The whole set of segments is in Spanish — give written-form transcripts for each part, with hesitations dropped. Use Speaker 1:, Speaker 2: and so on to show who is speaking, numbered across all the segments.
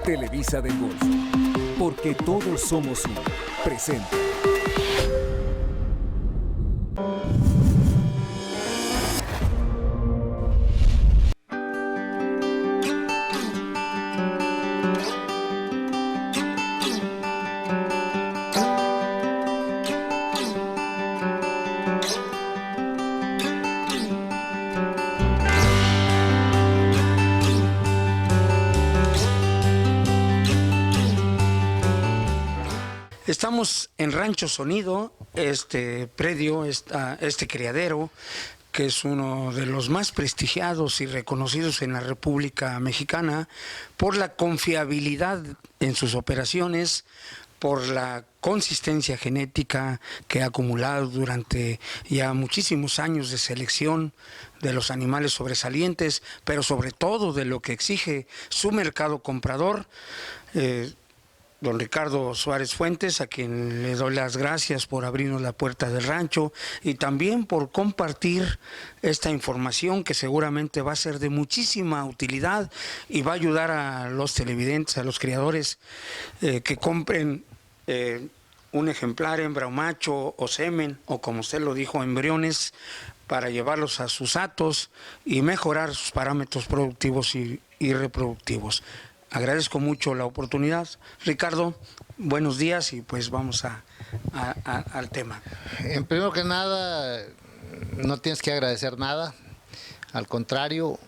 Speaker 1: Televisa del Golfo, porque todos somos uno. Presente.
Speaker 2: Estamos en Rancho Sonido, este predio, este criadero, que es uno de los más prestigiados y reconocidos en la República Mexicana por la confiabilidad en sus operaciones, por la consistencia genética que ha acumulado durante ya muchísimos años de selección de los animales sobresalientes, pero sobre todo de lo que exige su mercado comprador. Don Ricardo Suárez Fuentes, a quien le doy las gracias por abrirnos la puerta del rancho y también por compartir esta información que seguramente va a ser de muchísima utilidad y va a ayudar a los televidentes, a los criadores que compren un ejemplar hembra o macho o semen o, como usted lo dijo, embriones, para llevarlos a sus hatos y mejorar sus parámetros productivos y reproductivos. Agradezco mucho la oportunidad. Ricardo, buenos días y pues vamos al tema.
Speaker 3: En primero que nada, no tienes que agradecer nada. Al contrario,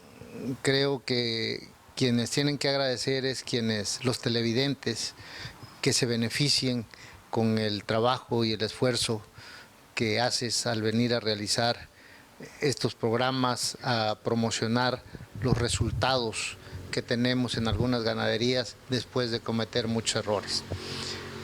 Speaker 3: creo que quienes tienen que agradecer es los televidentes que se beneficien con el trabajo y el esfuerzo que haces al venir a realizar estos programas, a promocionar los resultados que tenemos en algunas ganaderías después de cometer muchos errores,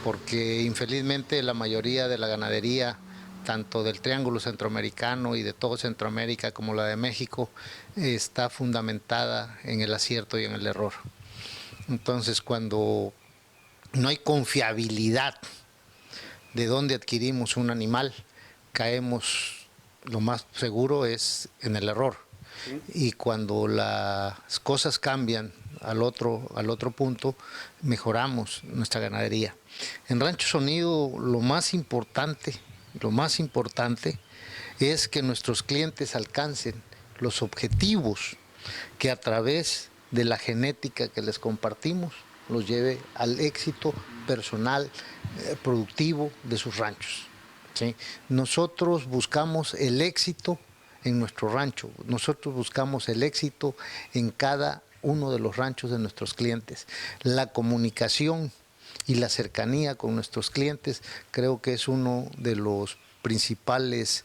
Speaker 3: porque infelizmente la mayoría de la ganadería, tanto del Triángulo Centroamericano y de todo Centroamérica como la de México, está fundamentada en el acierto y en el error. Entonces, cuando no hay confiabilidad de dónde adquirimos un animal, caemos, lo más seguro es en el error. Y cuando las cosas cambian al otro punto, mejoramos nuestra ganadería. En Rancho Sonido lo más importante es que nuestros clientes alcancen los objetivos que a través de la genética que les compartimos los lleve al éxito personal, productivo de sus ranchos, ¿sí? Nosotros buscamos el éxito en nuestro rancho, nosotros buscamos el éxito en cada uno de los ranchos de nuestros clientes. La comunicación y la cercanía con nuestros clientes creo que es uno de los principales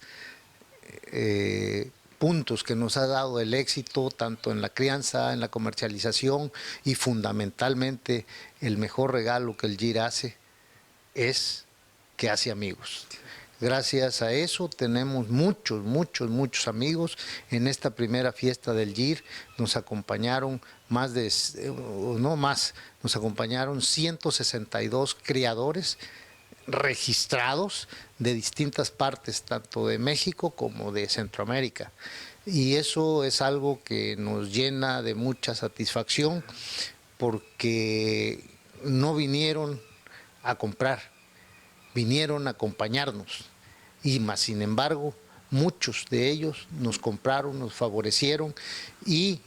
Speaker 3: puntos que nos ha dado el éxito, tanto en la crianza, en la comercialización, y fundamentalmente el mejor regalo que el JIR hace es que hace amigos. Gracias a eso tenemos muchos amigos. En esta primera fiesta del JIR nos acompañaron nos acompañaron 162 criadores registrados de distintas partes, tanto de México como de Centroamérica. Y eso es algo que nos llena de mucha satisfacción, porque no vinieron a comprar, vinieron a acompañarnos, y más sin embargo muchos de ellos nos compraron, nos favorecieron, y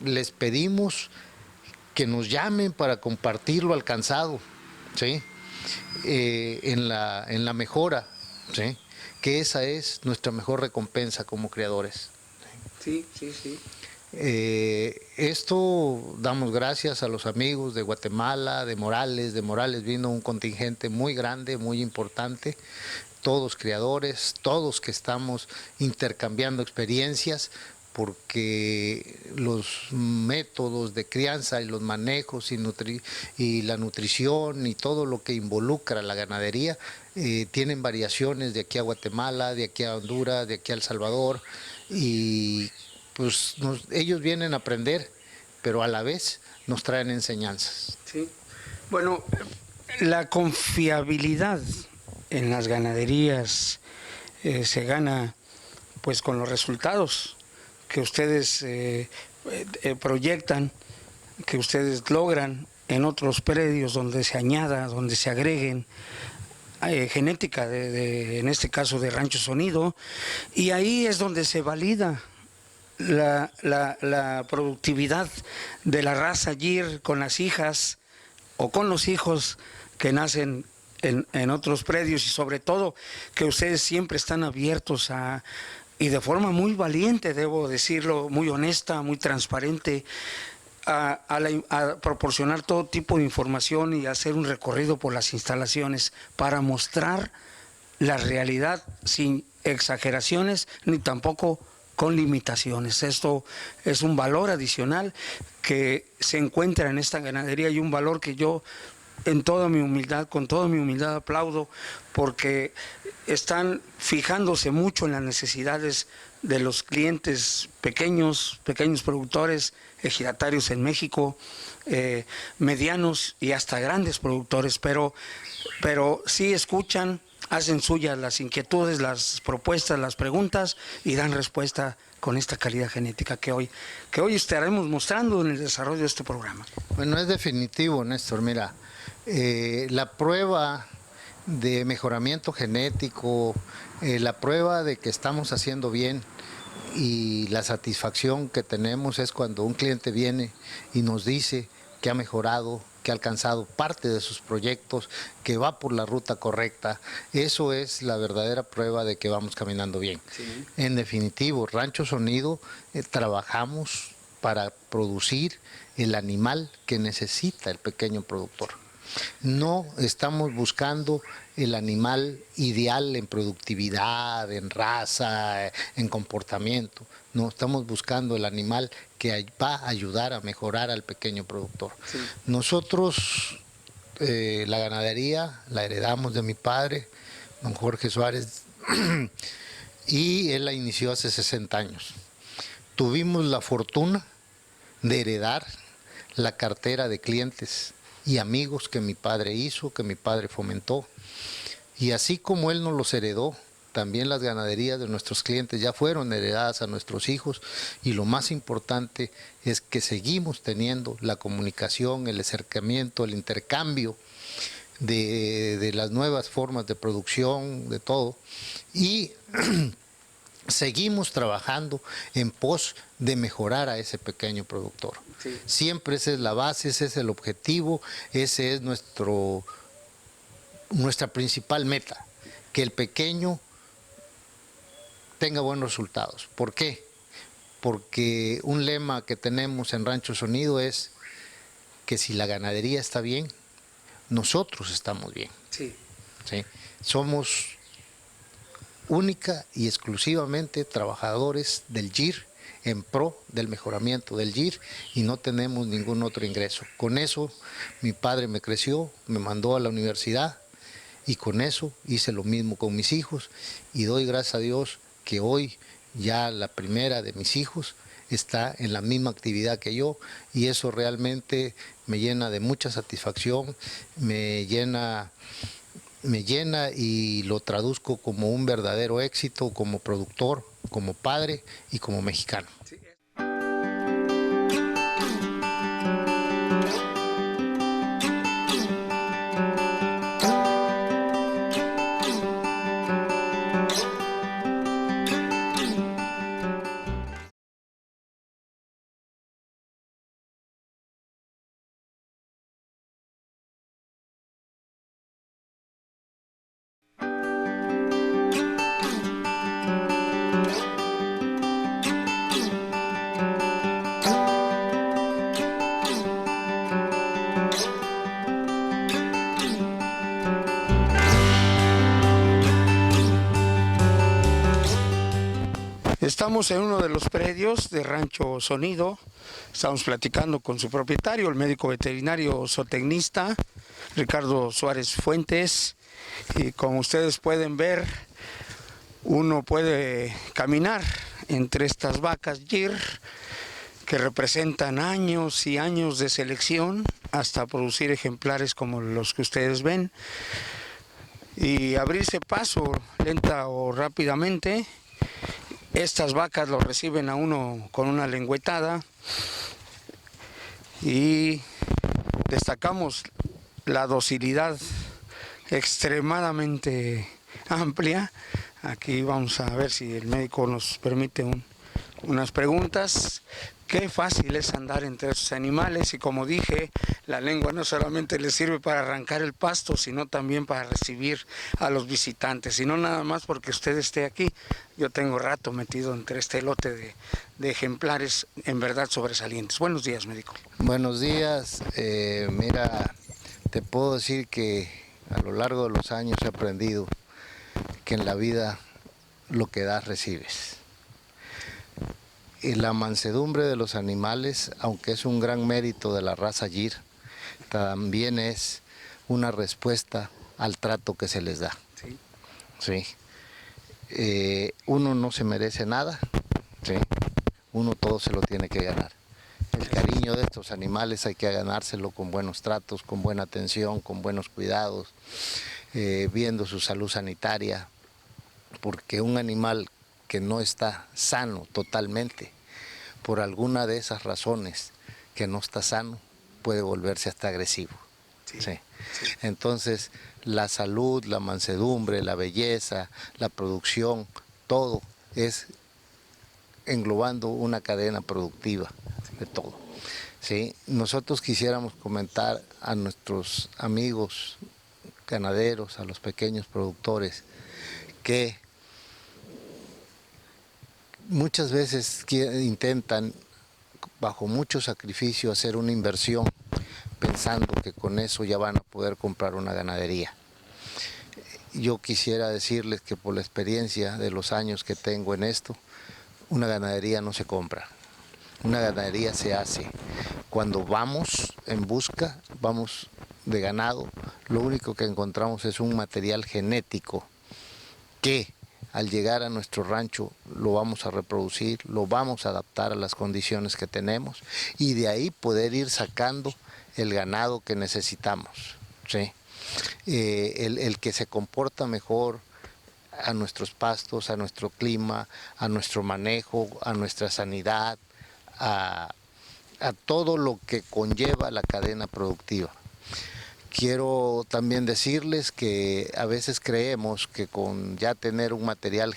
Speaker 3: les pedimos que nos llamen para compartir lo alcanzado, ¿sí? En la mejora, ¿sí? Que esa es nuestra mejor recompensa como criadores.
Speaker 2: Sí.
Speaker 3: Esto damos gracias a los amigos de Guatemala, de Morales vino un contingente muy grande, muy importante, todos criadores, todos que estamos intercambiando experiencias, porque los métodos de crianza y los manejos y la nutrición y todo lo que involucra la ganadería tienen variaciones de aquí a Guatemala, de aquí a Honduras, de aquí a El Salvador, y pues ellos vienen a aprender, pero a la vez nos traen enseñanzas.
Speaker 2: Sí. Bueno, la confiabilidad en las ganaderías se gana pues con los resultados que ustedes proyectan, que ustedes logran en otros predios donde se añada, donde se agreguen genética en este caso de Rancho Sonido, y ahí es donde se valida la productividad de la raza Gyr con las hijas o con los hijos que nacen en otros predios, y sobre todo que ustedes siempre están abiertos y de forma muy valiente, debo decirlo, muy honesta, muy transparente, a proporcionar todo tipo de información y hacer un recorrido por las instalaciones para mostrar la realidad sin exageraciones ni tampoco con limitaciones. Esto es un valor adicional que se encuentra en esta ganadería, y un valor que yo con toda mi humildad aplaudo, porque están fijándose mucho en las necesidades de los clientes pequeños productores, ejidatarios en México, medianos y hasta grandes productores, pero sí escuchan, hacen suyas las inquietudes, las propuestas, las preguntas, y dan respuesta con esta calidad genética que hoy estaremos mostrando en el desarrollo de este programa.
Speaker 3: Bueno, es definitivo, Néstor. Mira, la prueba de mejoramiento genético, la prueba de que estamos haciendo bien y la satisfacción que tenemos es cuando un cliente viene y nos dice que ha mejorado, que ha alcanzado parte de sus proyectos, que va por la ruta correcta. Eso es la verdadera prueba de que vamos caminando bien. Sí. En definitivo, Rancho Sonido trabajamos para producir el animal que necesita el pequeño productor. No estamos buscando el animal ideal en productividad, en raza, en comportamiento. No, estamos buscando el animal que va a ayudar a mejorar al pequeño productor. Sí. Nosotros, la ganadería, la heredamos de mi padre, don Jorge Suárez, y él la inició hace 60 años. Tuvimos la fortuna de heredar la cartera de clientes y amigos que mi padre hizo, que mi padre fomentó. Y así como él nos los heredó, también las ganaderías de nuestros clientes ya fueron heredadas a nuestros hijos, y lo más importante es que seguimos teniendo la comunicación, el acercamiento, el intercambio de las nuevas formas de producción, de todo, y seguimos trabajando en pos de mejorar a ese pequeño productor. Sí. Siempre esa es la base, ese es el objetivo, ese es nuestra principal meta, que el pequeño tenga buenos resultados. ¿Por qué? Porque un lema que tenemos en Rancho Sonido es que si la ganadería está bien, nosotros estamos bien. Sí. ¿Sí? Somos única y exclusivamente trabajadores del Gyr, en pro del mejoramiento del Gyr, y no tenemos ningún otro ingreso. Con eso mi padre me creció, me mandó a la universidad, y con eso hice lo mismo con mis hijos, y doy gracias a Dios que hoy ya la primera de mis hijos está en la misma actividad que yo, y eso realmente me llena de mucha satisfacción, me llena y lo traduzco como un verdadero éxito como productor, como padre y como mexicano. Sí.
Speaker 2: Estamos en uno de los predios de Rancho Sonido, estamos platicando con su propietario, el médico veterinario zootecnista, Ricardo Suárez Fuentes, y como ustedes pueden ver, uno puede caminar entre estas vacas Gyr, que representan años y años de selección hasta producir ejemplares como los que ustedes ven, y abrirse paso lenta o rápidamente. Estas vacas lo reciben a uno con una lengüetada y destacamos la docilidad extremadamente amplia. Aquí vamos a ver si el médico nos permite unas preguntas. Qué fácil es andar entre esos animales y, como dije, la lengua no solamente les sirve para arrancar el pasto, sino también para recibir a los visitantes. Y no nada más porque usted esté aquí. Yo tengo rato metido entre este lote de ejemplares en verdad sobresalientes. Buenos días, médico.
Speaker 3: Buenos días. Mira, te puedo decir que a lo largo de los años he aprendido que en la vida lo que das recibes. Y la mansedumbre de los animales, aunque es un gran mérito de la raza Gir, también es una respuesta al trato que se les da. Sí. Uno no se merece nada, ¿sí? Uno todo se lo tiene que ganar. El cariño de estos animales hay que ganárselo con buenos tratos, con buena atención, con buenos cuidados, viendo su salud sanitaria, porque un animal que no está sano totalmente, por alguna de esas razones que no está sano, puede volverse hasta agresivo. Sí. Entonces, la salud, la mansedumbre, la belleza, la producción, todo es englobando una cadena productiva de todo. ¿Sí? Nosotros quisiéramos comentar a nuestros amigos ganaderos, a los pequeños productores, que muchas veces intentan, bajo mucho sacrificio, hacer una inversión, pensando que con eso ya van a poder comprar una ganadería. Yo quisiera decirles que por la experiencia de los años que tengo en esto, una ganadería no se compra, una ganadería se hace. Cuando vamos en busca, vamos de ganado, lo único que encontramos es un material genético que al llegar a nuestro rancho lo vamos a reproducir, lo vamos a adaptar a las condiciones que tenemos y de ahí poder ir sacando el ganado que necesitamos, ¿sí? El que se comporta mejor a nuestros pastos, a nuestro clima, a nuestro manejo, a nuestra sanidad, a todo lo que conlleva la cadena productiva. Quiero también decirles que a veces creemos que con ya tener un material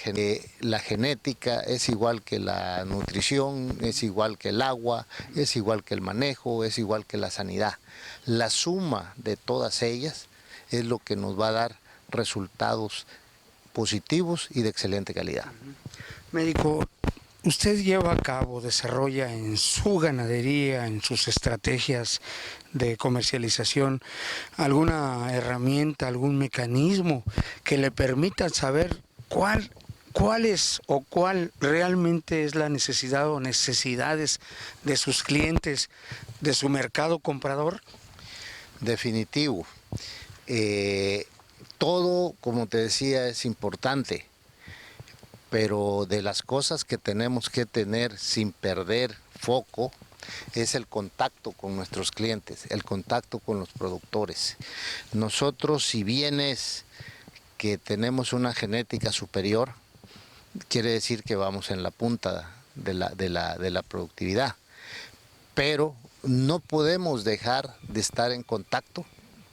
Speaker 3: la genética es igual que la nutrición, es igual que el agua, es igual que el manejo, es igual que la sanidad. La suma de todas ellas es lo que nos va a dar resultados positivos y de excelente calidad.
Speaker 2: Médico, usted lleva a cabo, desarrolla en su ganadería, en sus estrategias de comercialización, alguna herramienta, algún mecanismo que le permita saber cuál es o cuál realmente es la necesidad o necesidades de sus clientes, de su mercado comprador.
Speaker 3: Definitivo. Todo, como te decía, es importante, pero de las cosas que tenemos que tener sin perder foco es el contacto con nuestros clientes, el contacto con los productores. Nosotros, si bien es que tenemos una genética superior, quiere decir que vamos en la punta de la productividad, pero no podemos dejar de estar en contacto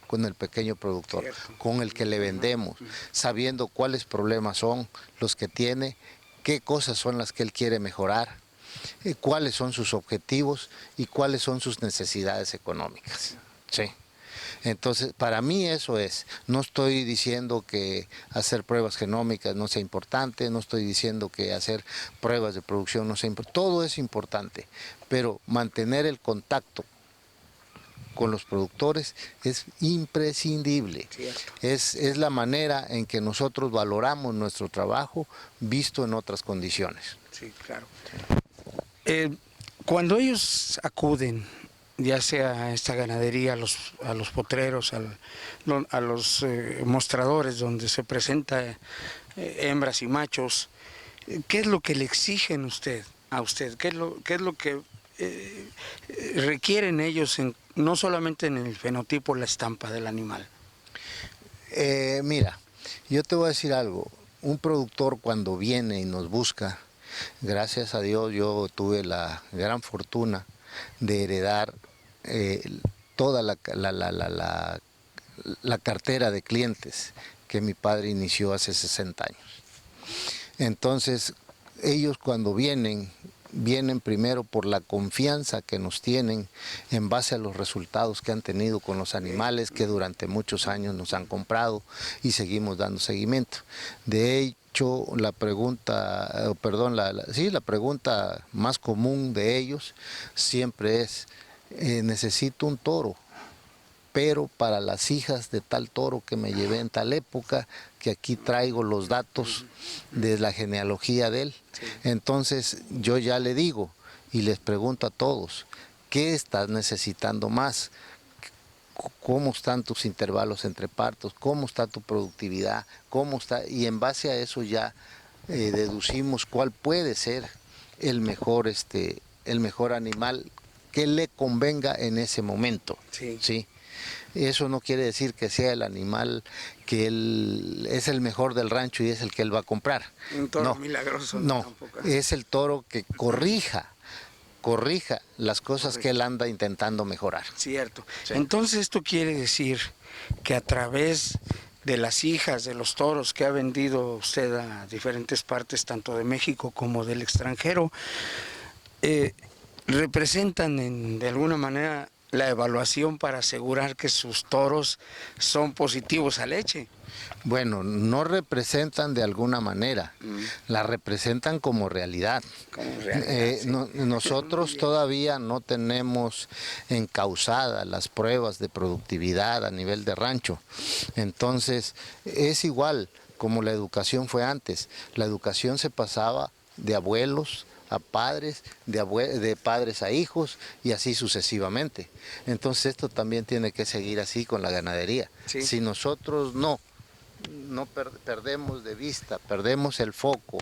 Speaker 3: con el pequeño productor, con el que le vendemos, sabiendo cuáles problemas son los que tiene, qué cosas son las que él quiere mejorar, cuáles son sus objetivos y cuáles son sus necesidades económicas. Sí. Entonces, para mí eso es. No estoy diciendo que hacer pruebas genómicas no sea importante, no estoy diciendo que hacer pruebas de producción no sea importante. Todo es importante, pero mantener el contacto con los productores es imprescindible. Es la manera en que nosotros valoramos nuestro trabajo visto en otras condiciones.
Speaker 2: Sí, claro. Cuando ellos acuden, ya sea a esta ganadería, a los potreros, a los mostradores donde se presenta hembras y machos, ¿qué es lo que le exigen a usted? ¿Qué es lo que requieren ellos, no solamente en el fenotipo, la estampa del animal?
Speaker 3: Mira, yo te voy a decir algo. Un productor cuando viene y nos busca, gracias a Dios yo tuve la gran fortuna de heredar toda la cartera de clientes que mi padre inició hace 60 años. Entonces, ellos cuando vienen primero por la confianza que nos tienen en base a los resultados que han tenido con los animales que durante muchos años nos han comprado y seguimos dando seguimiento. De hecho, la pregunta más común de ellos siempre es, necesito un toro, pero para las hijas de tal toro que me llevé en tal época, que aquí traigo los datos de la genealogía de él. Entonces yo ya le digo y les pregunto a todos, ¿qué estás necesitando más? ¿Cómo están tus intervalos entre partos? ¿Cómo está tu productividad? ¿Cómo está? Y en base a eso ya deducimos cuál puede ser el mejor animal que le convenga en ese momento. ¿Sí? Eso no quiere decir que sea el animal que él es el mejor del rancho y es el que él va a comprar.
Speaker 2: Un toro milagroso.
Speaker 3: No, es el toro que corrija las cosas que él anda intentando mejorar.
Speaker 2: Cierto. Sí. Entonces esto quiere decir que a través de las hijas de los toros que ha vendido usted a diferentes partes, tanto de México como del extranjero, representan de alguna manera la evaluación para asegurar que sus toros son positivos a leche.
Speaker 3: Bueno, no representan de alguna manera, la representan como realidad.
Speaker 2: Sí.
Speaker 3: Nosotros todavía no tenemos encausadas las pruebas de productividad a nivel de rancho. Entonces, es igual como la educación fue antes. La educación se pasaba de abuelos a padres, de padres a hijos y así sucesivamente. Entonces esto también tiene que seguir así con la ganadería.
Speaker 2: Sí.
Speaker 3: Si nosotros no perdemos de vista, perdemos el foco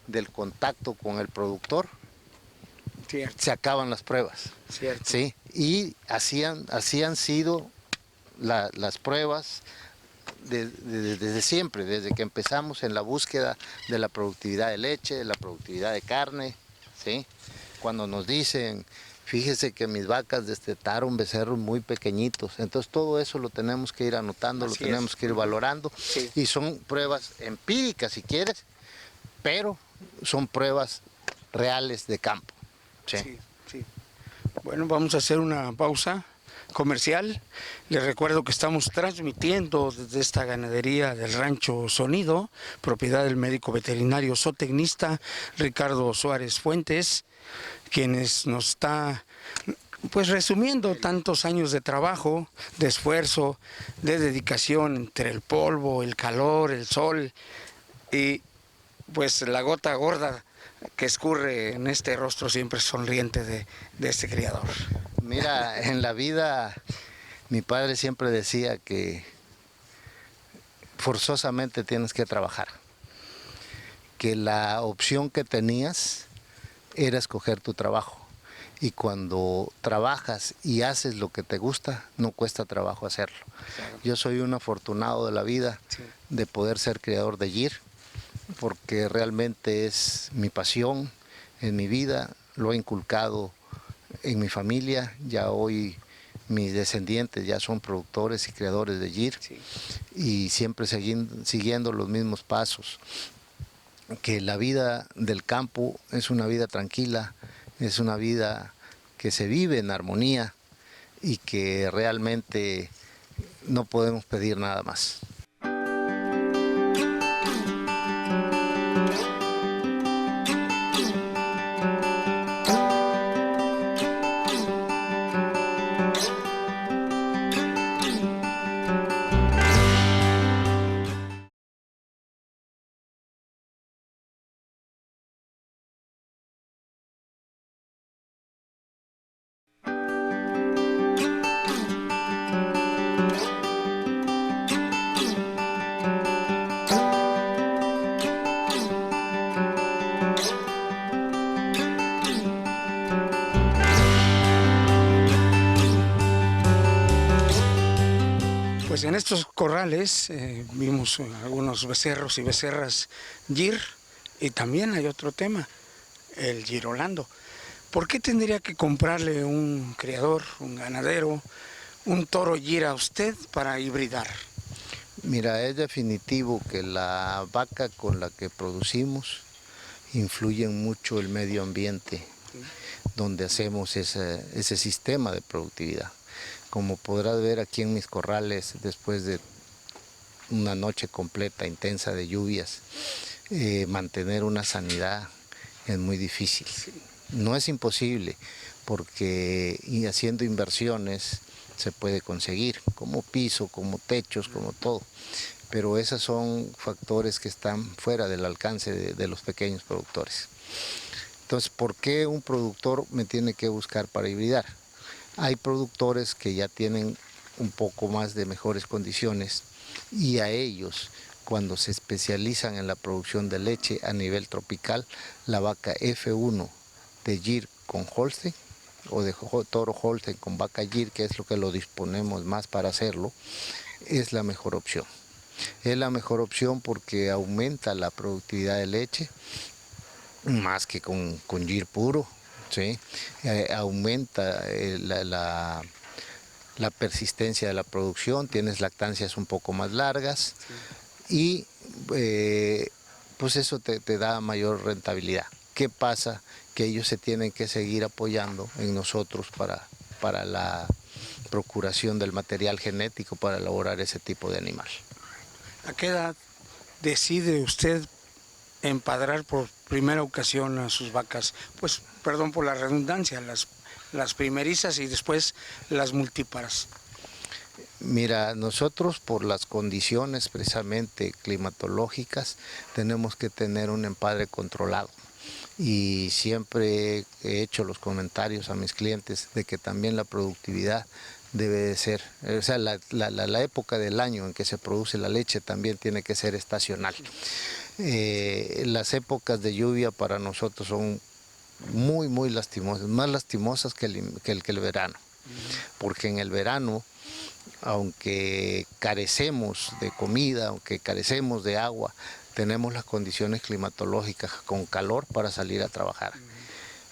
Speaker 3: del contacto con el productor,
Speaker 2: Cierto.
Speaker 3: se acaban las pruebas.
Speaker 2: Cierto.
Speaker 3: ¿Sí? Y así han sido las pruebas desde siempre, desde que empezamos en la búsqueda de la productividad de leche, de la productividad de carne. ¿Sí? Cuando nos dicen, fíjese que mis vacas destetaron becerros muy pequeñitos, entonces todo eso lo tenemos que ir anotando, lo tenemos que ir valorando,
Speaker 2: Sí.
Speaker 3: Y son pruebas empíricas si quieres, pero son pruebas reales de campo. ¿Sí?
Speaker 2: Sí, sí. Bueno, vamos a hacer una pausa comercial. Les recuerdo que estamos transmitiendo desde esta ganadería del Rancho Sonido, propiedad del médico veterinario zootecnista Ricardo Suárez Fuentes, quienes nos está pues resumiendo tantos años de trabajo, de esfuerzo, de dedicación entre el polvo, el calor, el sol y pues la gota gorda que escurre en este rostro siempre sonriente de este criador.
Speaker 3: Mira, en la vida mi padre siempre decía que forzosamente tienes que trabajar, que la opción que tenías era escoger tu trabajo, y cuando trabajas y haces lo que te gusta, no cuesta trabajo hacerlo.
Speaker 2: Claro.
Speaker 3: Yo soy un afortunado de la vida,
Speaker 2: Sí.
Speaker 3: de poder ser criador de gyr, porque realmente es mi pasión en mi vida, lo he inculcado en mi familia. Ya hoy mis descendientes ya son productores y creadores de gyr.
Speaker 2: Sí.
Speaker 3: Y siempre siguiendo los mismos pasos, que la vida del campo es una vida tranquila, es una vida que se vive en armonía y que realmente no podemos pedir nada más.
Speaker 2: Pues en estos corrales vimos algunos becerros y becerras gyr, y también hay otro tema, el girolando. ¿Por qué tendría que comprarle un criador, un ganadero, un toro Gir a usted para hibridar?
Speaker 3: Mira, es definitivo que la vaca con la que producimos influye mucho el medio ambiente donde hacemos ese sistema de productividad. Como podrás ver aquí en mis corrales, después de una noche completa, intensa de lluvias, mantener una sanidad es muy difícil. No es imposible, porque haciendo inversiones se puede conseguir, como piso, como techos, como todo. Pero esos son factores que están fuera del alcance de los pequeños productores. Entonces, ¿por qué un productor me tiene que buscar para hibridar? Hay productores que ya tienen un poco más de mejores condiciones y a ellos, cuando se especializan en la producción de leche a nivel tropical, la vaca F1 de Gir con Holstein o de toro Holstein con vaca Gir, que es lo que lo disponemos más para hacerlo, es la mejor opción. Es la mejor opción porque aumenta la productividad de leche, más que con Gir puro, ¿sí? Aumenta la persistencia de la producción, tienes lactancias un poco más largas, sí. Y pues eso te da mayor rentabilidad. ¿Qué pasa? Que ellos se tienen que seguir apoyando en nosotros para la procuración del material genético para elaborar ese tipo de animal.
Speaker 2: ¿A qué edad decide usted empadrar por primera ocasión a sus vacas? Pues, perdón por la redundancia, las primerizas y después las multíparas.
Speaker 3: Mira, nosotros por las condiciones precisamente climatológicas tenemos que tener un empadre controlado. Y siempre he hecho los comentarios a mis clientes de que también la productividad debe de ser, o sea, la época del año en que se produce la leche también tiene que ser estacional. Las épocas de lluvia para nosotros son muy lastimosas, más lastimosas que el verano, porque en el verano, aunque carecemos de comida, aunque carecemos de agua, tenemos las condiciones climatológicas con calor para salir a trabajar.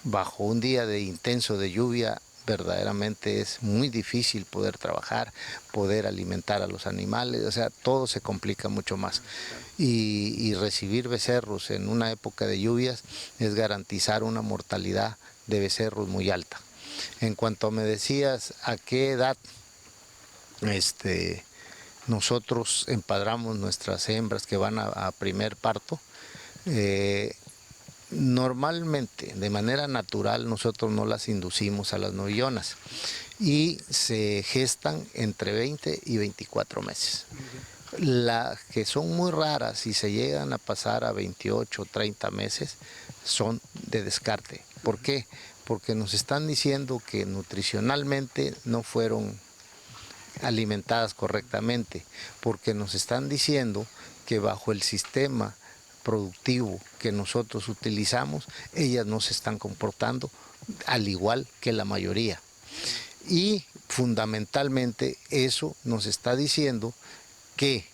Speaker 3: Bajo un día intenso de lluvia, verdaderamente es muy difícil poder trabajar, poder alimentar a los animales, o sea, todo se complica mucho más. Y recibir becerros en una época de lluvias es garantizar una mortalidad de becerros muy alta. En cuanto me decías a qué edad nosotros empadramos nuestras hembras que van a primer parto, normalmente, de manera natural, nosotros no las inducimos a las novillonas y se gestan entre 20 y 24 meses. Las que son muy raras y se llegan a pasar a 28 o 30 meses son de descarte. ¿Por qué? Porque nos están diciendo que nutricionalmente no fueron alimentadas correctamente, porque nos están diciendo que bajo el sistema productivo que nosotros utilizamos, ellas no se están comportando al igual que la mayoría. Y fundamentalmente eso nos está diciendo que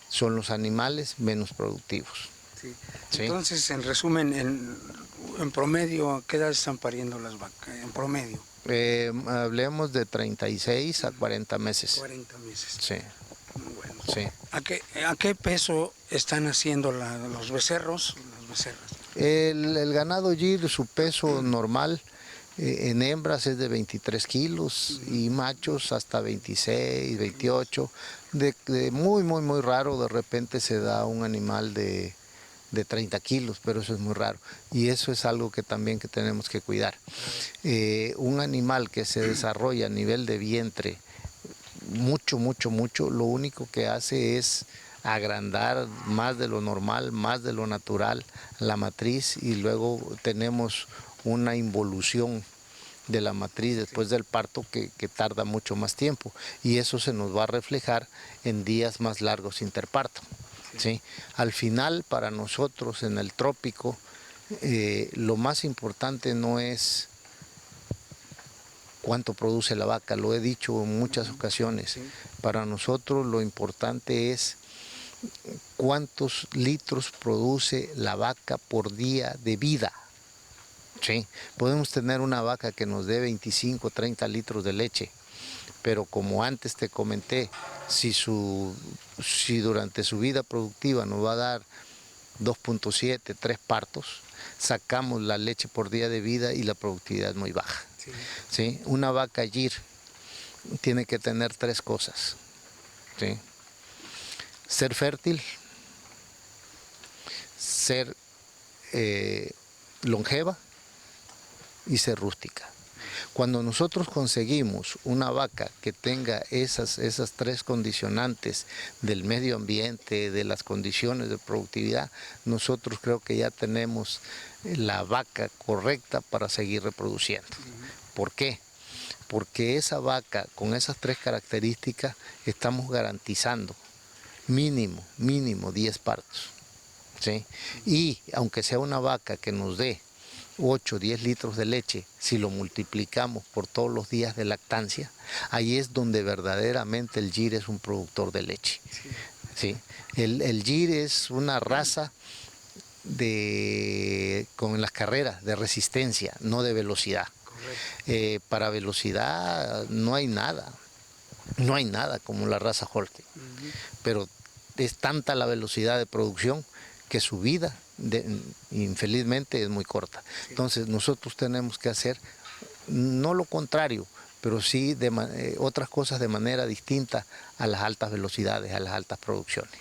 Speaker 3: son los animales menos productivos.
Speaker 2: Sí.
Speaker 3: ¿Sí?
Speaker 2: Entonces, en resumen, en promedio, ¿a qué edad están pariendo las vacas? En promedio.
Speaker 3: Hablemos de 36 a 40 meses.
Speaker 2: 40 meses.
Speaker 3: Sí.
Speaker 2: Bueno.
Speaker 3: Sí.
Speaker 2: ¿A qué peso están haciendo los becerros, las becerras?
Speaker 3: El ganado Gir, su peso normal en hembras es de 23 kilos y machos hasta 26, 28. De muy raro de repente se da un animal de 30 kilos, pero eso es muy raro. Y eso es algo que también que tenemos que cuidar. Un animal que se desarrolla a nivel de vientre mucho, lo único que hace es agrandar más de lo normal, más de lo natural la matriz, y luego tenemos una involución de la matriz después del parto que tarda mucho más tiempo, y eso se nos va a reflejar en días más largos interparto. ¿Sí? Al final, para nosotros en el trópico, lo más importante no es cuánto produce la vaca, lo he dicho en muchas ocasiones. Para nosotros lo importante es cuántos litros produce la vaca por día de vida. ¿sí? Podemos tener una vaca que nos dé 25, 30 litros de leche, pero como antes te comenté, si durante su vida productiva nos va a dar 2.7, 3 partos, sacamos la leche por día de vida y la productividad es muy baja.
Speaker 2: Sí.
Speaker 3: ¿Sí? Una vaca gir tiene que tener 3 cosas. ¿Sí? Ser fértil, ser longeva y ser rústica. Cuando nosotros conseguimos una vaca que tenga esas 3 condicionantes del medio ambiente, de las condiciones de productividad, nosotros creo que ya tenemos la vaca correcta para seguir reproduciendo. ¿Por qué? Porque esa vaca con esas 3 características estamos garantizando mínimo 10 partos. ¿Sí? Y aunque sea una vaca que nos dé 8, 10 litros de leche, si lo multiplicamos por todos los días de lactancia, ahí es donde verdaderamente el gir es un productor de leche. ¿Sí? El gir es una raza con las carreras de resistencia, no de velocidad. Para velocidad no hay nada como la raza Holstein, pero es tanta la velocidad de producción que su vida infelizmente es muy corta. Entonces nosotros tenemos que hacer no lo contrario, pero sí otras cosas de manera distinta a las altas velocidades, a las altas producciones.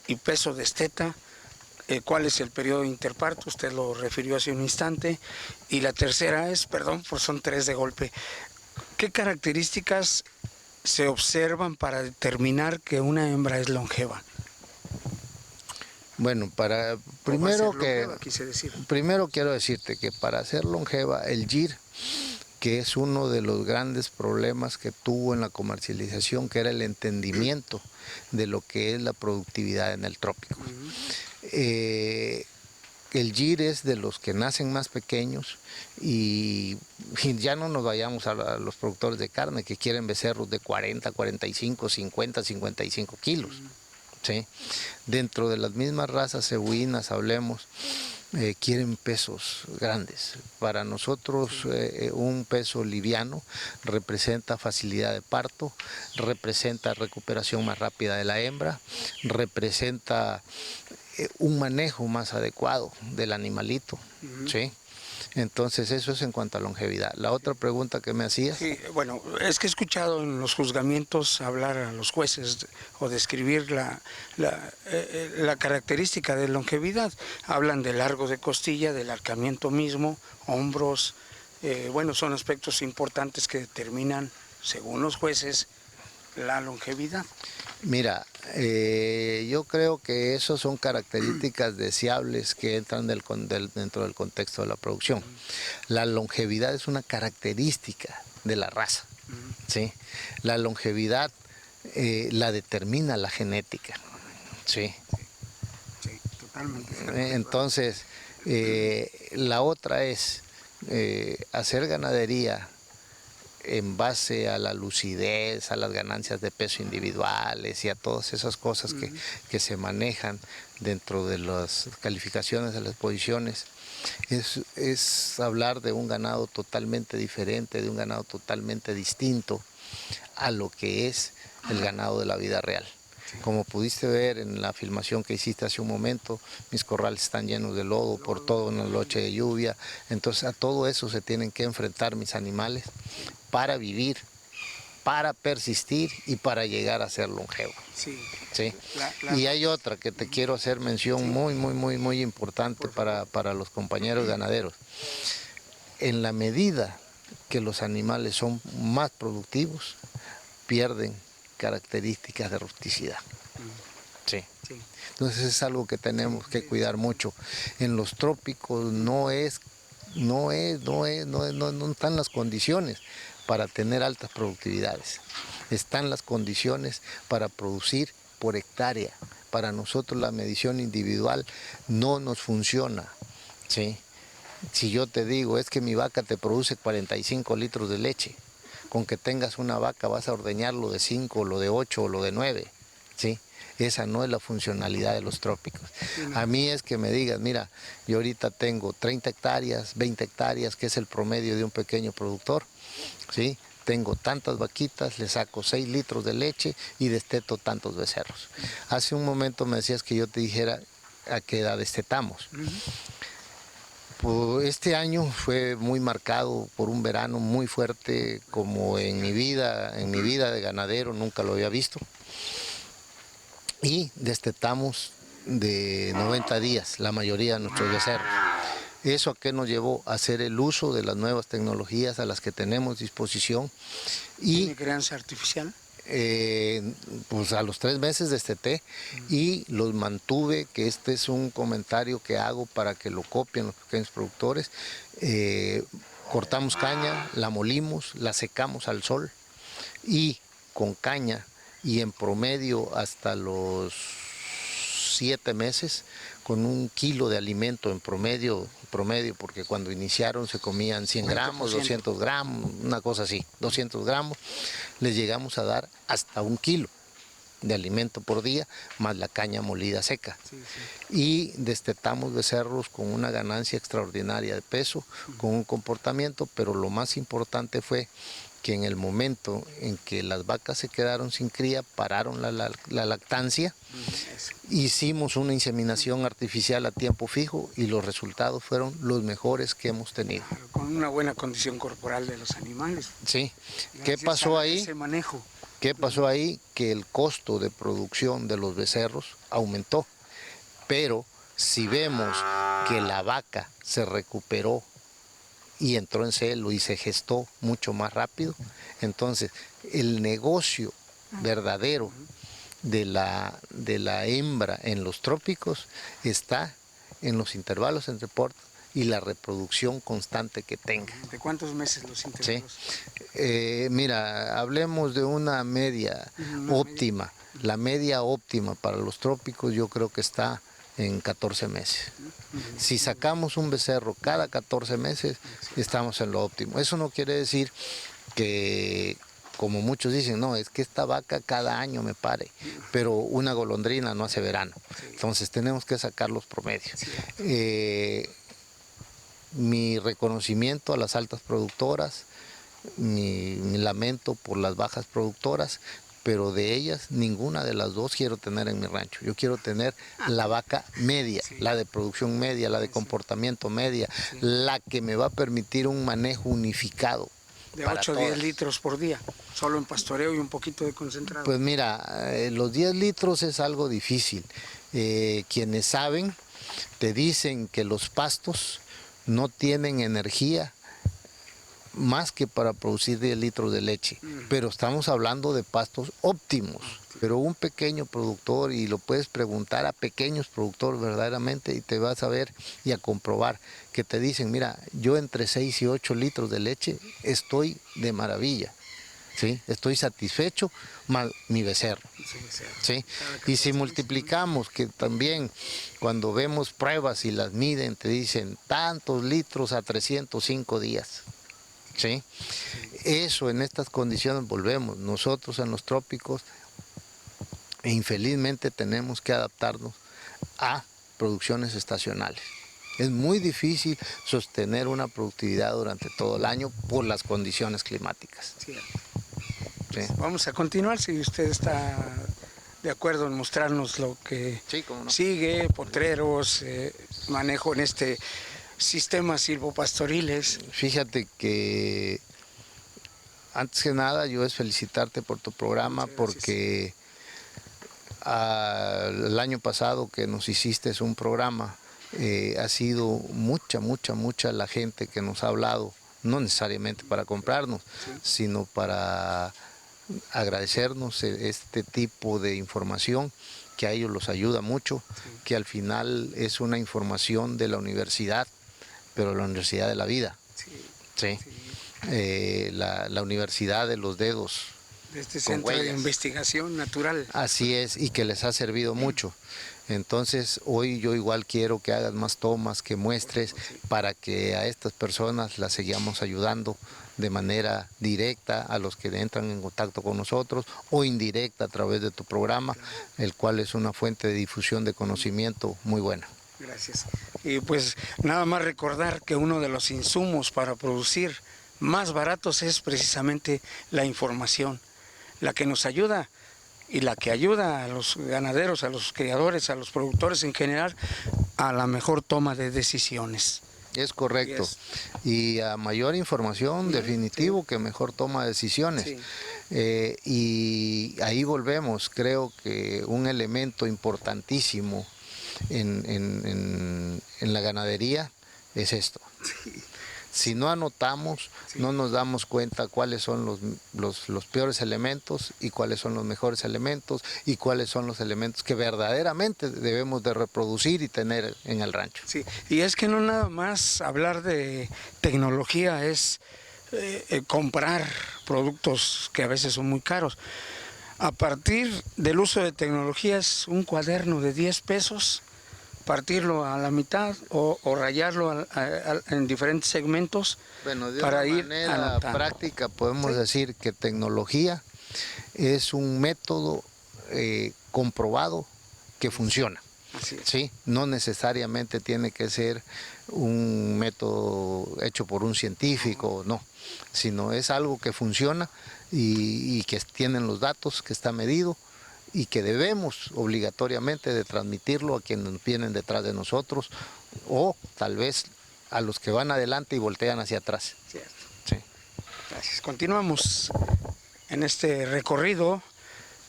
Speaker 2: Y peso desteta, cuál es el periodo de interparto, usted lo refirió hace un instante, y la tercera es, perdón, pues son 3 de golpe, ¿qué características se observan para determinar que una hembra es longeva?
Speaker 3: Bueno, primero quiero decirte que para ser longeva el gir, que es uno de los grandes problemas que tuvo en la comercialización, que era el entendimiento de lo que es la productividad en el trópico. El gir es de los que nacen más pequeños y ya no nos vayamos a los productores de carne que quieren becerros de 40, 45, 50, 55 kilos. ¿Sí? Dentro de las mismas razas cebuinas, hablemos, quieren pesos grandes. Para nosotros un peso liviano representa facilidad de parto, representa recuperación más rápida de la hembra, representa un manejo más adecuado del animalito. ¿Sí? Entonces eso es en cuanto a longevidad. La otra pregunta que me hacías.
Speaker 2: Sí, bueno, es que he escuchado en los juzgamientos hablar a los jueces o describir la característica de longevidad. Hablan de largo de costilla, del arcamiento mismo, hombros. Bueno, son aspectos importantes que determinan, según los jueces, la longevidad.
Speaker 3: Mira, yo creo que eso son características deseables que entran dentro del contexto de la producción. La longevidad es una característica de la raza. ¿Sí? La longevidad la determina la genética. ¿Sí?
Speaker 2: Sí, totalmente.
Speaker 3: Entonces, la otra es hacer ganadería en base a la lucidez, a las ganancias de peso individuales y a todas esas cosas que se manejan dentro de las calificaciones de las posiciones, es hablar de un ganado totalmente diferente, de un ganado totalmente distinto a lo que es el ganado de la vida real. Como pudiste ver en la filmación que hiciste hace un momento, mis corrales están llenos de lodo por toda una noche de lluvia. Entonces a todo eso se tienen que enfrentar mis animales para vivir, para persistir y para llegar a ser longevos.
Speaker 2: Sí.
Speaker 3: Sí. Y hay otra que te quiero hacer mención muy importante para los compañeros ganaderos. En la medida que los animales son más productivos, pierden características de rusticidad. Sí. Entonces es algo que tenemos que cuidar mucho. En los trópicos no están las condiciones para tener altas productividades. Están las condiciones para producir por hectárea. Para nosotros la medición individual no nos funciona, ¿sí? Si yo te digo, es que mi vaca te produce 45 litros de leche, con que tengas una vaca vas a ordeñar lo de 5, lo de 8 o lo de 9, ¿sí? Esa no es la funcionalidad de los trópicos. A mí es que me digas, mira, yo ahorita tengo 30 hectáreas, 20 hectáreas, que es el promedio de un pequeño productor, ¿sí? Tengo tantas vaquitas, le saco 6 litros de leche y desteto tantos becerros. Hace un momento me decías que yo te dijera a qué edad destetamos. Pues este año fue muy marcado por un verano muy fuerte, como en mi vida de ganadero nunca lo había visto. Y destetamos de 90 días la mayoría de nuestros becerros. ¿Eso a qué nos llevó? A hacer el uso de las nuevas tecnologías a las que tenemos disposición.
Speaker 2: ¿Tiene crianza artificial?
Speaker 3: Pues a los 3 meses desteté y los mantuve, que este es un comentario que hago para que lo copien los pequeños productores. Cortamos caña, la molimos, la secamos al sol y con caña, y en promedio hasta los 7 meses, con 1 kilo de alimento en promedio, porque cuando iniciaron se comían 100 gramos, 200 gramos, una cosa así, 200 gramos, les llegamos a dar hasta 1 kilo de alimento por día, más la caña molida seca. Y destetamos becerros con una ganancia extraordinaria de peso, con un comportamiento, pero lo más importante fue que en el momento en que las vacas se quedaron sin cría, pararon la lactancia, hicimos una inseminación artificial a tiempo fijo y los resultados fueron los mejores que hemos tenido.
Speaker 2: Con una buena condición corporal de los animales.
Speaker 3: Sí. ¿Qué pasó ahí?
Speaker 2: Ese manejo.
Speaker 3: ¿Qué pasó ahí? Que el costo de producción de los becerros aumentó, pero si vemos que la vaca se recuperó y entró en celo y se gestó mucho más rápido, entonces el negocio verdadero de la hembra en los trópicos está en los intervalos entre partos y la reproducción constante que tenga.
Speaker 2: ¿De cuántos meses los intervalos?
Speaker 3: Sí. Mira, hablemos de una media óptima. La media óptima para los trópicos yo creo que está en 14 meses. Si sacamos un becerro cada 14 meses, estamos en lo óptimo. Eso no quiere decir que, como muchos dicen, no, es que esta vaca cada año me pare, pero una golondrina no hace verano. Entonces tenemos que sacar los promedios. Mi reconocimiento a las altas productoras, mi lamento por las bajas productoras, pero de ellas ninguna de las dos quiero tener en mi rancho. Yo quiero tener la vaca media, la de producción media, la de comportamiento media, la que me va a permitir un manejo unificado.
Speaker 2: De 8 o 10 litros por día, solo en pastoreo y un poquito de concentrado.
Speaker 3: Pues mira, los 10 litros es algo difícil. Quienes saben te dicen que los pastos no tienen energía más que para producir 10 litros de leche, pero estamos hablando de pastos óptimos. Pero un pequeño productor, y lo puedes preguntar a pequeños productores verdaderamente, y te vas a ver y a comprobar que te dicen, mira, yo entre 6 y 8 litros de leche estoy de maravilla, ¿sí? Estoy satisfecho, más mi becerro, ¿sí? Y si multiplicamos, que también cuando vemos pruebas y las miden, te dicen tantos litros a 305 días. ¿Sí? Eso en estas condiciones volvemos. Nosotros en los trópicos infelizmente tenemos que adaptarnos a producciones estacionales. Es muy difícil sostener una productividad durante todo el año por las condiciones climáticas.
Speaker 2: Sí. Vamos a continuar si usted está de acuerdo en mostrarnos lo que
Speaker 3: Sí, cómo no.
Speaker 2: sigue, potreros, manejo en este sistema silvopastoriles.
Speaker 3: Fíjate que antes que nada yo es felicitarte por tu programa, porque el año pasado que nos hiciste un programa, ha sido mucha la gente que nos ha hablado, no necesariamente para comprarnos, sino para agradecernos este tipo de información que a ellos los ayuda mucho, que al final es una información de la universidad, pero la universidad de la vida. Sí. La universidad de los dedos.
Speaker 2: De este centro de investigación natural.
Speaker 3: Así es, y que les ha servido mucho. Entonces, hoy yo igual quiero que hagas más tomas, que muestres, para que a estas personas las sigamos ayudando de manera directa, a los que entran en contacto con nosotros, o indirecta a través de tu programa, el cual es una fuente de difusión de conocimiento muy buena.
Speaker 2: Gracias. Y pues nada más recordar que uno de los insumos para producir más baratos es precisamente la información, la que nos ayuda y la que ayuda a los ganaderos, a los criadores, a los productores en general, a la mejor toma de decisiones.
Speaker 3: Es correcto. Y a mayor información, definitivo, que mejor toma de decisiones.
Speaker 2: Sí.
Speaker 3: Y ahí volvemos, creo que un elemento importantísimo en la ganadería es esto. Si no anotamos, no nos damos cuenta cuáles son los peores elementos y cuáles son los mejores elementos y cuáles son los elementos que verdaderamente debemos de reproducir y tener en el rancho.
Speaker 2: Sí, y es que no nada más hablar de tecnología es comprar productos que a veces son muy caros. A partir del uso de tecnologías, un cuaderno de 10 pesos, partirlo a la mitad o rayarlo en diferentes segmentos,
Speaker 3: bueno, de
Speaker 2: para
Speaker 3: una
Speaker 2: ir
Speaker 3: manera
Speaker 2: anotando.
Speaker 3: práctica podemos decir que tecnología es un método comprobado que funciona.
Speaker 2: Así es.
Speaker 3: Sí, no necesariamente tiene que ser un método hecho por un científico, no, sino es algo que funciona y que tienen los datos, que está medido, y que debemos obligatoriamente de transmitirlo a quienes vienen detrás de nosotros, o tal vez a los que van adelante y voltean hacia atrás.
Speaker 2: Cierto.
Speaker 3: Sí.
Speaker 2: Gracias. Continuamos en este recorrido.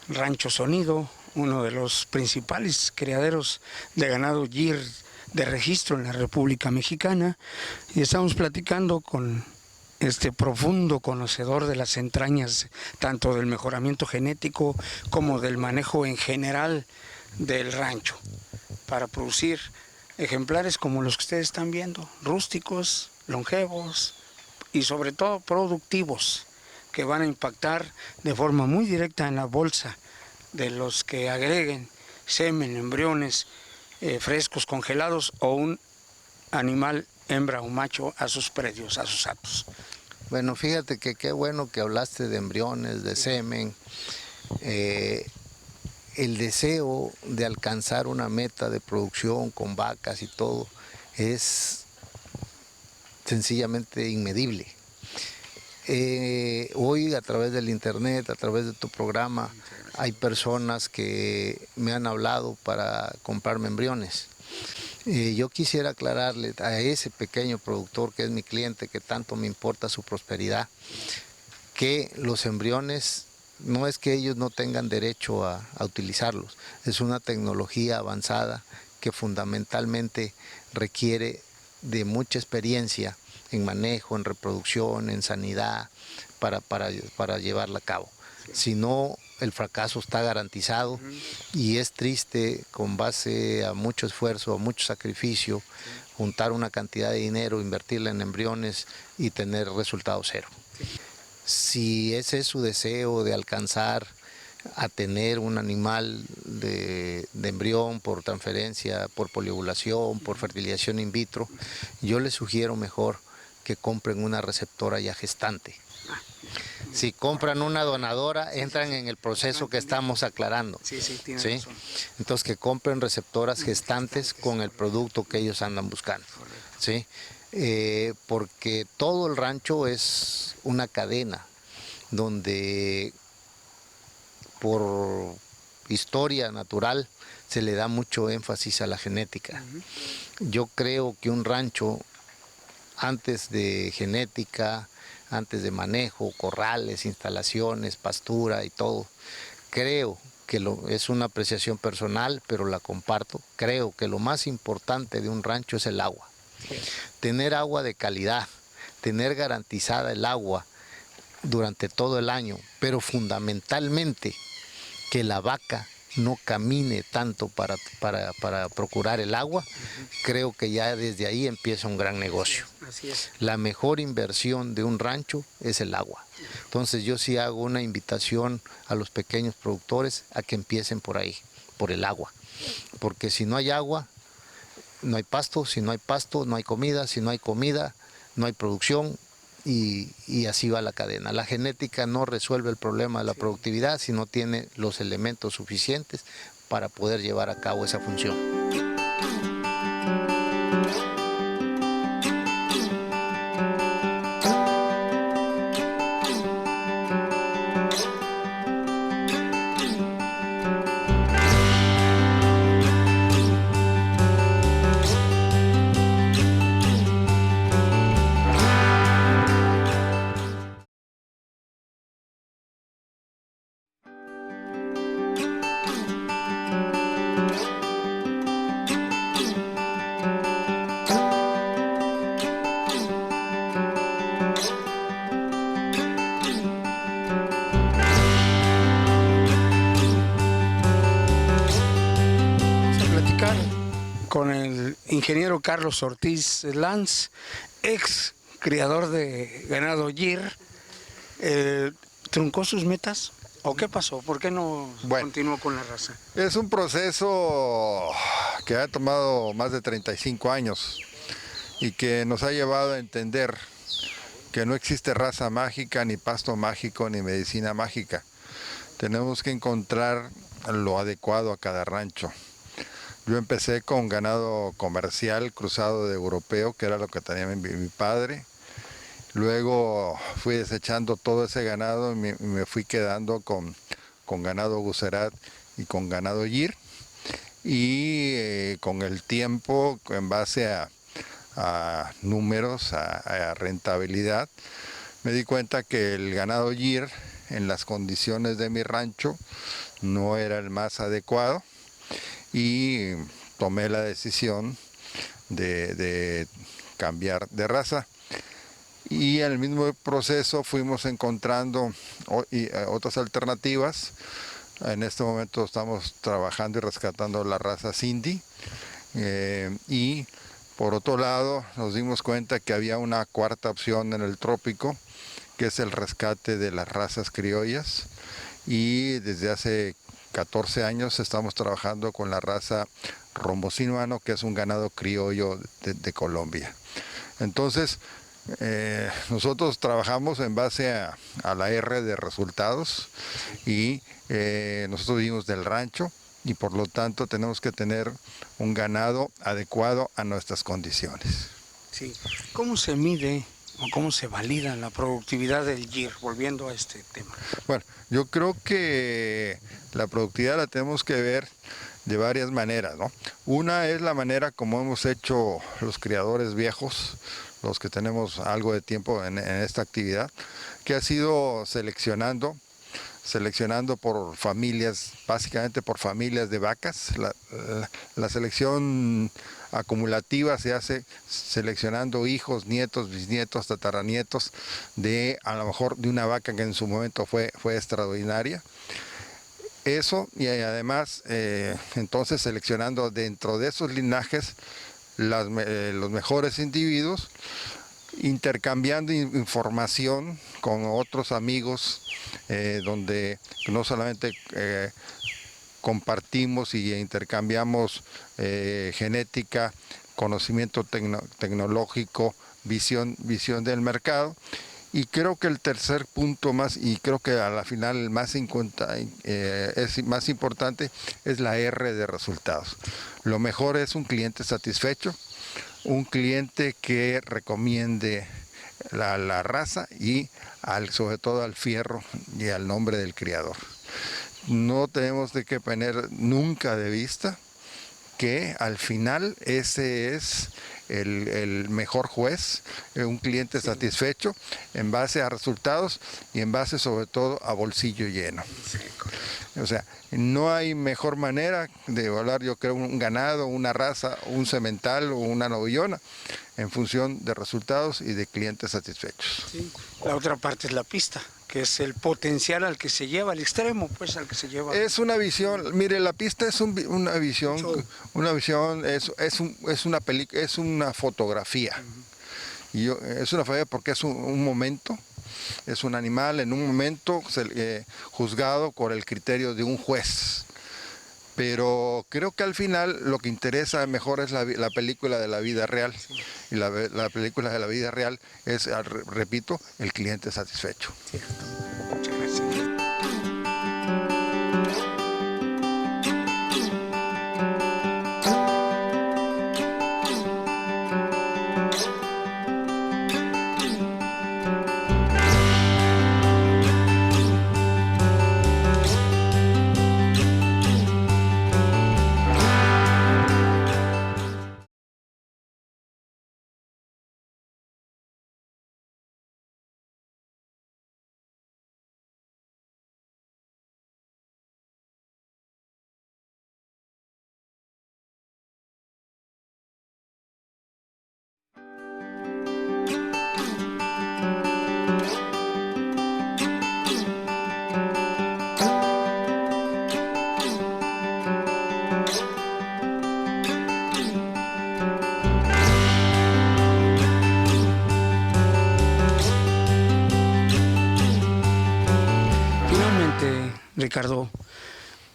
Speaker 2: Rancho Sonido, uno de los principales criaderos de ganado GIR de registro en la República Mexicana, y estamos platicando con este profundo conocedor de las entrañas, tanto del mejoramiento genético como del manejo en general del rancho, para producir ejemplares como los que ustedes están viendo, rústicos, longevos y sobre todo productivos, que van a impactar de forma muy directa en la bolsa de los que agreguen semen, embriones frescos, congelados, o un animal hembra o macho a sus predios, a sus hatos.
Speaker 3: Bueno, fíjate que qué bueno que hablaste de embriones, de semen. El deseo de alcanzar una meta de producción con vacas y todo es sencillamente inmedible. Hoy a través del internet, a través de tu programa, hay personas que me han hablado para comprarme embriones. Yo quisiera aclararle a ese pequeño productor que es mi cliente, que tanto me importa su prosperidad, que los embriones no es que ellos no tengan derecho a utilizarlos, es una tecnología avanzada que fundamentalmente requiere de mucha experiencia en manejo, en reproducción, en sanidad, para llevarla a cabo. Si no, el fracaso está garantizado, y es triste, con base a mucho esfuerzo, a mucho sacrificio, juntar una cantidad de dinero, invertirla en embriones y tener resultado cero. Si ese es su deseo de alcanzar a tener un animal de embrión por transferencia, por poliovulación, por fertilización in vitro, yo les sugiero mejor que compren una receptora ya gestante. Si compran una donadora, entran en el proceso que estamos aclarando.
Speaker 2: Sí, tiene razón.
Speaker 3: Entonces, que compren receptoras gestantes con el producto que ellos andan buscando. ¿Sí? Porque todo el rancho es una cadena donde por historia natural, se le da mucho énfasis a la genética. Yo creo que un rancho, antes de genética, antes de manejo, corrales, instalaciones, pastura y todo, creo que es una apreciación personal, pero la comparto. Creo que lo más importante de un rancho es el agua. Tener agua de calidad, tener garantizada el agua durante todo el año, pero fundamentalmente que la vaca no camine tanto para procurar el agua, creo que ya desde ahí empieza un gran negocio.
Speaker 2: Así es.
Speaker 3: La mejor inversión de un rancho es el agua. Entonces yo sí hago una invitación a los pequeños productores a que empiecen por ahí, por el agua. Porque si no hay agua, no hay pasto, si no hay pasto, no hay comida, si no hay comida, no hay producción. Y así va la cadena. La genética no resuelve el problema de la productividad si no tiene los elementos suficientes para poder llevar a cabo esa función.
Speaker 2: Con el ingeniero Carlos Ortiz Lanz, ex criador de ganado Gir. ¿Truncó sus metas? ¿O qué pasó? ¿Por qué no continuó con la raza?
Speaker 4: Es un proceso que ha tomado más de 35 años y que nos ha llevado a entender que no existe raza mágica, ni pasto mágico, ni medicina mágica. Tenemos que encontrar lo adecuado a cada rancho. Yo empecé con ganado comercial cruzado de europeo, que era lo que tenía mi padre. Luego fui desechando todo ese ganado y me fui quedando con ganado Gucerat y con ganado Gir. Y con el tiempo, en base a números, a rentabilidad, me di cuenta que el ganado Gir, en las condiciones de mi rancho, no era el más adecuado. Y tomé la decisión de cambiar de raza. Y en el mismo proceso fuimos encontrando otras alternativas. En este momento estamos trabajando y rescatando la raza Sindhi. Y por otro lado nos dimos cuenta que había una cuarta opción en el trópico, que es el rescate de las razas criollas. Y desde hace 14 años estamos trabajando con la raza Rombo Sinuano, que es un ganado criollo de Colombia. Entonces, nosotros trabajamos en base a la R de resultados y nosotros vivimos del rancho y por lo tanto tenemos que tener un ganado adecuado a nuestras condiciones.
Speaker 2: Sí. ¿Cómo se mide o cómo se valida la productividad del Gir? Volviendo a este tema.
Speaker 4: Bueno, yo creo que la productividad la tenemos que ver de varias maneras, ¿no? Una es la manera como hemos hecho los criadores viejos, los que tenemos algo de tiempo en esta actividad, que ha sido seleccionando por familias, básicamente por familias de vacas. La selección acumulativa se hace seleccionando hijos, nietos, bisnietos, tataranietos a lo mejor de una vaca que en su momento fue extraordinaria. Eso, y además entonces seleccionando dentro de esos linajes los mejores individuos, intercambiando información con otros amigos, donde no solamente compartimos y intercambiamos genética, conocimiento tecnológico, visión del mercado. Y creo que el tercer punto más, y creo que a la final el más es más importante, es la R de resultados. Lo mejor es un cliente satisfecho, un cliente que recomiende la raza y sobre todo al fierro y al nombre del criador. no tenemos de que poner nunca de vista que al final ese es el mejor juez, un cliente satisfecho en base a resultados y en base sobre todo a bolsillo lleno. O sea, no hay mejor manera de evaluar, yo creo, un ganado, una raza, un semental o una novillona en función de resultados y de clientes satisfechos.
Speaker 2: Sí. La otra parte es la pista, que es el potencial al que se lleva, al extremo, pues al que se lleva.
Speaker 4: Es una visión, mire, la pista es una visión, es una fotografía. Y es una fotografía porque es un momento, es un animal en un momento juzgado por el criterio de un juez. Pero creo que al final lo que interesa mejor es la película de la vida real. Sí. Y la película de la vida real es, repito, el cliente satisfecho.
Speaker 2: Cierto. Muchas gracias. Ricardo,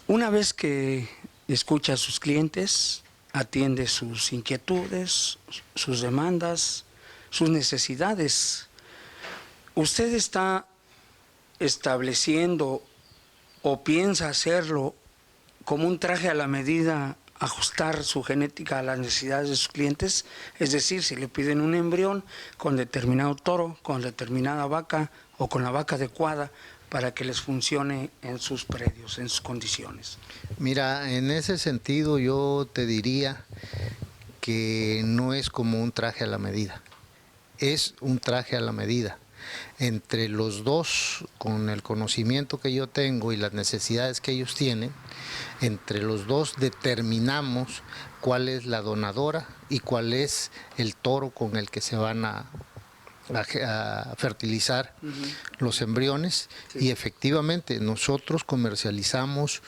Speaker 2: una vez que escucha a sus clientes, atiende sus inquietudes, sus demandas, sus necesidades, ¿usted está estableciendo o piensa hacerlo como un traje a la medida, ajustar su genética a las necesidades de sus clientes? Es decir, si le piden un embrión con determinado toro, con determinada vaca o con la vaca adecuada, para que les funcione en sus predios, en sus condiciones.
Speaker 3: Mira, en ese sentido yo te diría que no es como un traje a la medida, es un traje a la medida. Entre los dos, con el conocimiento que yo tengo y las necesidades que ellos tienen, entre los dos determinamos cuál es la donadora y cuál es el toro con el que se van a fertilizar los embriones. Sí. Y efectivamente nosotros comercializamos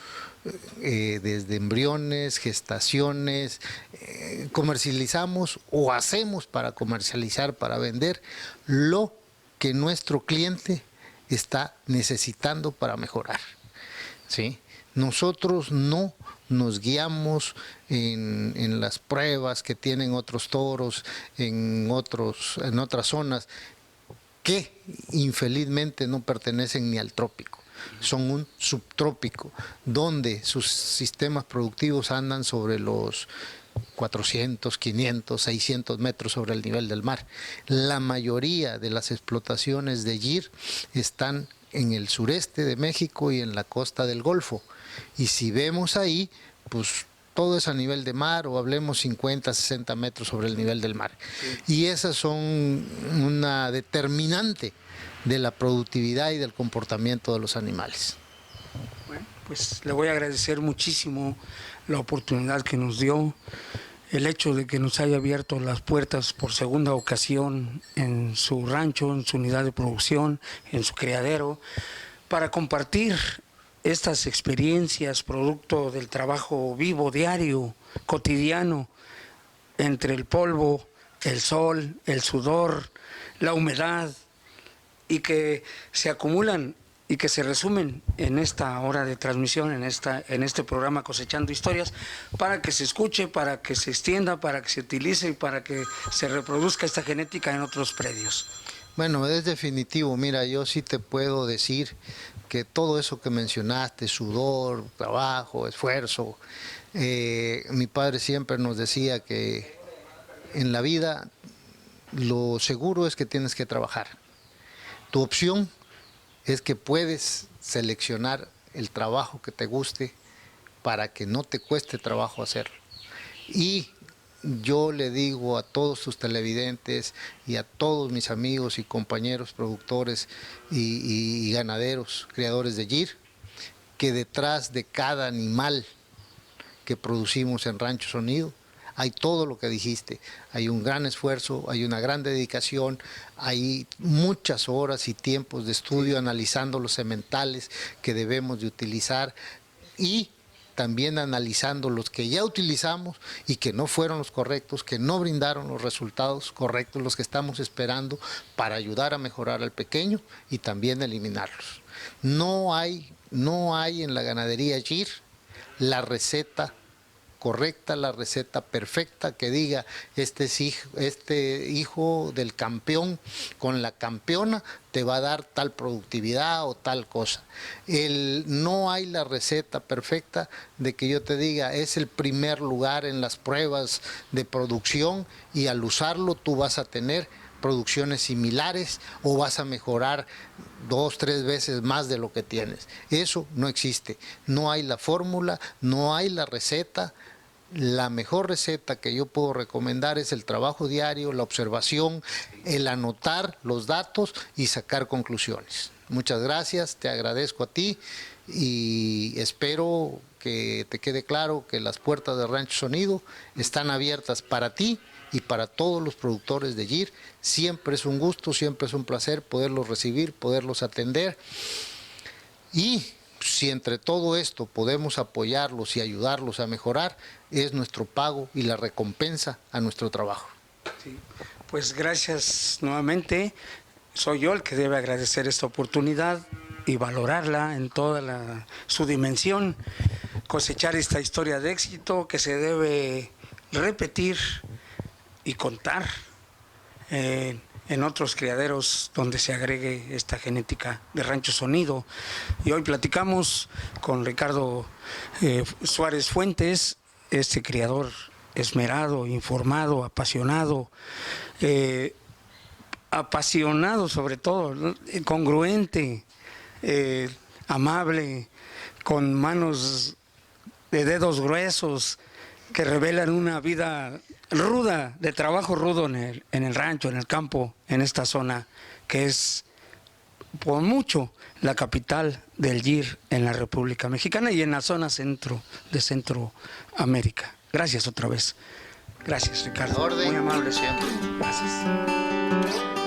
Speaker 3: desde embriones, gestaciones, comercializamos o hacemos para comercializar, para vender lo que nuestro cliente está necesitando para mejorar, ¿sí? Nosotros no nos guiamos en las pruebas que tienen otros toros en otras zonas que infelizmente no pertenecen ni al trópico, son un subtrópico, donde sus sistemas productivos andan sobre los 400, 500, 600 metros sobre el nivel del mar. La mayoría de las explotaciones de gir están en el sureste de México y en la costa del Golfo. Y si vemos ahí, pues todo es a nivel de mar, o hablemos 50, 60 metros sobre el nivel del mar. Sí. Y esas son una determinante de la productividad y del comportamiento de los animales.
Speaker 2: Bueno, pues le voy a agradecer muchísimo la oportunidad que nos dio, el hecho de que nos haya abierto las puertas por segunda ocasión en su rancho, en su unidad de producción, en su criadero, para compartir estas experiencias producto del trabajo vivo, diario, cotidiano, entre el polvo, el sol, el sudor, la humedad, y que se acumulan y que se resumen en esta hora de transmisión, en este programa Cosechando Historias, para que se escuche, para que se extienda, para que se utilice y para que se reproduzca esta genética en otros predios.
Speaker 3: Bueno, es definitivo. Mira, yo sí te puedo decir que todo eso que mencionaste, sudor, trabajo, esfuerzo, mi padre siempre nos decía que en la vida lo seguro es que tienes que trabajar. Tu opción es que puedes seleccionar el trabajo que te guste para que no te cueste trabajo hacerlo. Y yo le digo a todos tus televidentes y a todos mis amigos y compañeros productores y ganaderos, criadores de GIR, que detrás de cada animal que producimos en Rancho Sonido hay todo lo que dijiste, hay un gran esfuerzo, hay una gran dedicación, hay muchas horas y tiempos de estudio analizando los sementales que debemos de utilizar y también analizando los que ya utilizamos y que no fueron los correctos, que no brindaron los resultados correctos, los que estamos esperando para ayudar a mejorar al pequeño y también eliminarlos. No hay en la ganadería GIR la receta correcta, la receta perfecta que diga este hijo del campeón con la campeona te va a dar tal productividad o tal cosa. No hay la receta perfecta de que yo te diga es el primer lugar en las pruebas de producción y al usarlo tú vas a tener producciones similares o vas a mejorar 2, 3 veces más de lo que tienes. Eso no existe. No hay la fórmula, no hay la receta. La mejor receta que yo puedo recomendar es el trabajo diario, la observación, el anotar los datos y sacar conclusiones. Muchas gracias, te agradezco a ti y espero que te quede claro que las puertas de Rancho Sonido están abiertas para ti y para todos los productores de GIR. Siempre es un gusto, siempre es un placer poderlos recibir, poderlos atender. Y si entre todo esto podemos apoyarlos y ayudarlos a mejorar, es nuestro pago y la recompensa a nuestro trabajo.
Speaker 2: Sí, pues gracias nuevamente. Soy yo el que debe agradecer esta oportunidad y valorarla en toda su dimensión, cosechar esta historia de éxito que se debe repetir y contar en otros criaderos donde se agregue esta genética de Rancho Sonido. Y hoy platicamos con Ricardo Suárez Fuentes, este criador esmerado, informado, apasionado, sobre todo, ¿no? Congruente, amable, con manos de dedos gruesos que revelan una vida ruda, de trabajo rudo en el rancho, en el campo, en esta zona que es por mucho la capital del GIR en la República Mexicana y en la zona de Centroamérica. Gracias otra vez. Gracias, Ricardo.
Speaker 3: Muy
Speaker 2: amable
Speaker 3: siempre.
Speaker 2: Gracias.